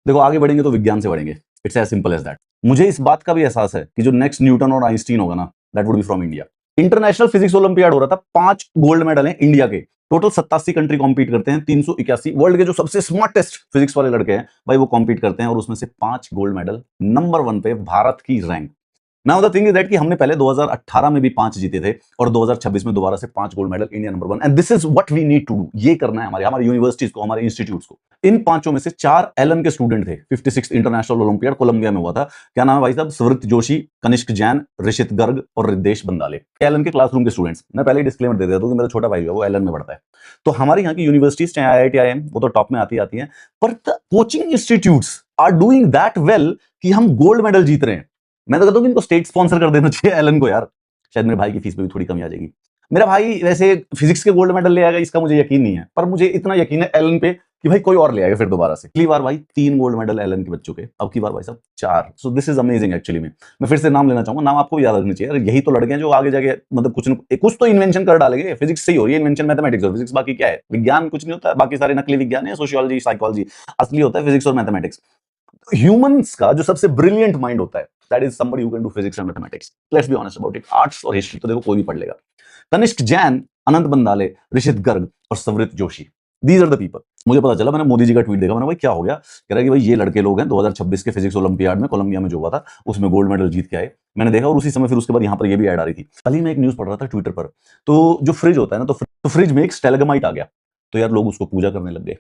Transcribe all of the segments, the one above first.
देखो आगे बढ़ेंगे तो विज्ञान से बढ़ेंगे, it's as simple as that. मुझे इस बात का भी एहसास है कि जो नेक्स्ट न्यूटन और आइंस्टीन होगा ना, that would be from India. International physics olympiad हो रहा था, 5 गोल्ड मेडल हैं इंडिया के। टोटल 87 कंट्री कॉम्पीट करते हैं, 381 वर्ल्ड के जो सबसे स्मार्टेस्ट फिजिक्स वाले लड़के हैं भाई वो कॉम्पीट करते हैं, और उसमें से 5 गोल्ड मेडल। नंबर 1 पे भारत की rank. Now the thing is that कि हमने पहले 2018 में भी 5 जीते थे, और 2026 में दोबारा से 5 gold medal, India number 1। And this is what we need to do. ये करना है हमारे हमारे यूनिवर्सिटीज को, हमारे इंस्टीट्यूट्स को। इन पांचों में से 4 एलन के स्टूडेंट थे। 56 इंटरनेशनल ओलंपियाड कोलंबिया में हुआ था। क्या नाम है भाई साहब? स्मृत जोशी, कनिष्क जैन, ऋषित गर्ग और रिद्धेश बंदाले, एलन के क्लासरूम के स्टूडेंट्स। मैं पहले ही डिस्क्लेमर दे देता हूं कि मेरा छोटा भाई है वो एलन में पढ़ता है। तो हमारे यहाँ की यूनिवर्सिटीज चाहे आईआईटी आईएम वो तो टॉप में आती है, पर the coaching institutes are doing that well कि हम गोल्ड मेडल जीत रहे हैं। मैं तो कहता हूं कि इनको स्टेट स्पॉन्सर कर देना चाहिए एलन को यार, शायद मेरे भाई की फीस में भी थोड़ी कमी आ जाएगी। मेरा भाई वैसे फिजिक्स के गोल्ड मेडल ले आएगा इसका मुझे यकीन नहीं है, पर मुझे इतना यकीन है एलन पे कि भाई कोई और ले आएगा फिर दोबारा से। पिछली बार भाई 3 गोल्ड मेडल एलन के बच्चों के, अब की बार भाई साहब 4। So this is amazing actually. मैं फिर से नाम लेना चाहूंगा, नाम आपको याद रखना चाहिए। यही तो लड़के हैं जो आगे जाके मतलब कुछ तो इन्वेंशन कर डालेंगे। फिजिक्स से ही हो रही है इन्वेंशन, मैथमेटिक्स और फिजिक्स। बाकी क्या है? विज्ञान कुछ नहीं होता, बाकी सारे नकली विज्ञान है, सोशियोलॉजी, साइकोलॉजी। असली होता है फिजिक्स और मैथमेटिक्स। ह्यूमंस का जो सबसे ब्रिलियंट माइंड होता है, that is somebody who can do physics and mathematics. Let's be honest about it. Arts और हिस्ट्री तो देखो कोई भी पढ़ लेगा। कनिष्क जैन, अनंत बंदाले, ऋषित गर्ग और Savrit Joshi, these are the people. मुझे पता चला, मैंने मोदी जी का ट्वीट देखा, मैंने भाई क्या हो गया? कह रहा है कि भाई ये लड़के लोग हैं 2026 के फिजिक्स ओलंपियाड में कोलंबिया में जो हुआ था उसमें गोल्ड मेडल जीत के आए। मैंने देखा और उसी समय फिर उसके बाद यहाँ पर ये भी ऐड आ रही थी। कल ही मैं एक न्यूज पढ़ रहा था ट्विटर पर, तो जो फ्रिज होता है ना, तो फ्रिज में एक स्टेलगमाइट आ गया, तो यार लोग उसको पूजा करने लग गए।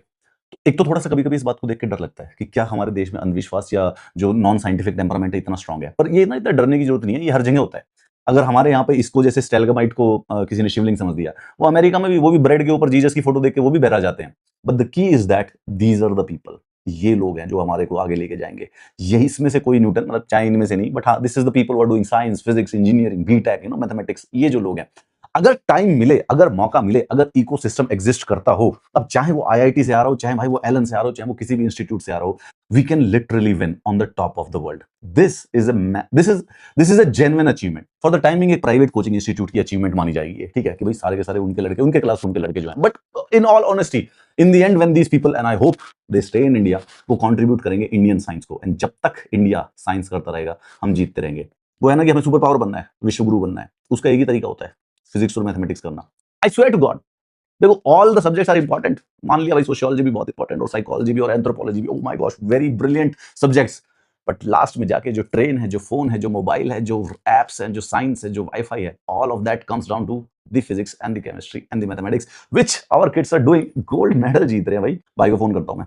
एक तो थोड़ा सा कभी-कभी इस बात को देख के डर लगता है कि क्या हमारे देश में अंधविश्वास या जो नॉन साइंटिफिक टेम्परामेंट है इतना स्ट्रांग है। पर ये ना इतना डरने की जरूरत नहीं है, ये हर जगह होता है। अगर हमारे यहाँ पे इसको जैसे स्टेलगमाइट को किसी ने शिवलिंग समझ दिया, वो अमेरिका में भी वो भी ब्रेड के ऊपर जीसस की फोटो देख के वो भी बहरा जाते हैं। But the key is that these are the people. ये लोग हैं जो हमारे को आगे लेके जाएंगे। यही इसमें से कोई न्यूटन, मतलब चाहे इनमें से नहीं, बट हाँ this is the people who are doing science, physics, engineering, BTech, mathematics. ये जो लोग हैं, अगर टाइम मिले, अगर मौका मिले, अगर इकोसिस्टम एग्जिस्ट करता हो, अब चाहे वो आईआईटी से आ रहा हो, चाहे भाई वो एलन से आ रहा हो, चाहे वो किसी भी इंस्टीट्यूट से आ रहा हो, we can literally win on the top of the world. This is a genuine achievement. For the timing एक प्राइवेट कोचिंग इंस्टीट्यूट की अचीवमेंट मानी जाएगी, ठीक है, कि भाई सारे के सारे उनके लड़के, उनके क्लासरूम के लड़के जो हैं। But in all honesty, in the end when these people, and I hope they stay in India, वो कंट्रीब्यूट करेंगे इंडियन साइंस को। एंड जब तक इंडिया साइंस करता रहेगा, हम जीतते रहेंगे। वो है ना कि हमें सुपर पावर बनना है, विश्वगुरु बनना है, उसका एक ही तरीका होता है, फिजिक्स और मैथमेटिक्स करना। I swear to God. देखो all the subjects are important. मान लिया भाई सोशियोलॉजी भी बहुत इंपॉर्टेंट, और साइकोलॉजी भी, और एंथ्रोपोलॉजी भी, oh my gosh, very brilliant subjects. But last में जाके जो ट्रेन है, जो फोन है, जो मोबाइल है, जो एप्स है, जो साइंस है, जो वाईफाई है, all of that comes down to the physics and the chemistry and the mathematics, which our kids are doing. Gold medal जीत रहे हैं भाई। भाई को फोन करता हूं मैं।